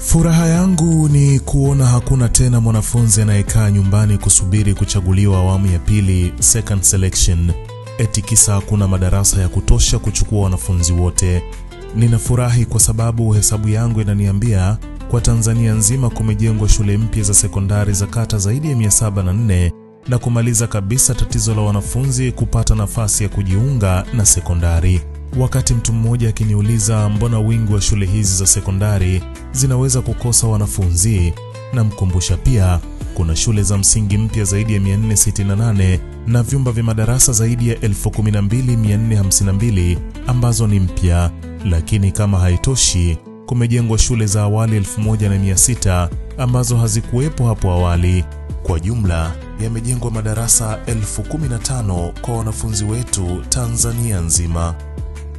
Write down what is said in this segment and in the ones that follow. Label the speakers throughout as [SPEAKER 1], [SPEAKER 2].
[SPEAKER 1] Furaha yangu ni kuona hakuna tena mwanafunzi anayekaa nyumbani kusubiri kuchaguliwa awamu ya pili, second selection. Eti kisa hakuna madarasa ya kutosha kuchukua wanafunzi wote. Ninafurahi kwa sababu hesabu yangu inaniambia kwa Tanzania nzima kumejengwa shule mpya za sekondari za kata zaidi ya 704 na kumaliza kabisa tatizo la wanafunzi kupata nafasi ya kujiunga na sekondari. Wakati mtu mmoja akiniuliza mbona wingi wa shule hizi za sekondari zinaweza kukosa wanafunzi, namkumbusha pia kuna shule za msingi mpya zaidi ya 468 na vyumba vya madarasa zaidi ya 12452 ambazo ni mpya. Lakini kama haitoshi, kumejengwa shule za awali 1600 ambazo hazikuwepo hapo awali. Kwa jumla yamejengwa madarasa 1015 kwa wanafunzi wetu Tanzania nzima.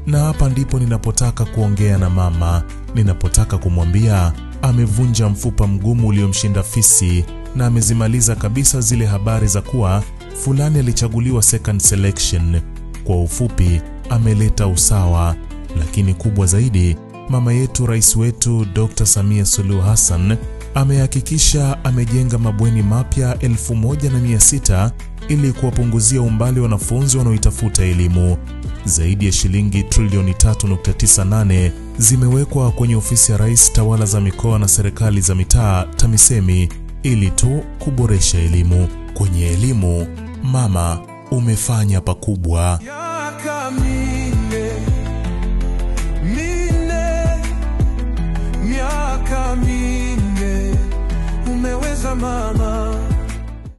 [SPEAKER 1] Na hapa ndipo ninapotaka kuongea na mama, ninapotaka kumwambia amevunja mfupa mgumu uliomshinda fisi na amezimaliza kabisa zile habari za kuwa fulani alichaguliwa second selection. Kwa ufupi, ameleta usawa. Lakini kubwa zaidi, mama yetu, rais wetu Dr. Samia Suluhu Hassan amehakikisha amejenga mabweni mapya 1600 ili kuwapunguzia umbali wanafunzi wanaoitafuta elimu. Zaidi ya shilingi trilioni 3.98 zimewekwa kwenye ofisi ya Rais, tawala za mikoa na serikali za mitaa, TAMISEMI, ili tu kuboresha elimu. Kwenye elimu, mama, umefanya pakubwa.
[SPEAKER 2] Miaka minne umeweza mama.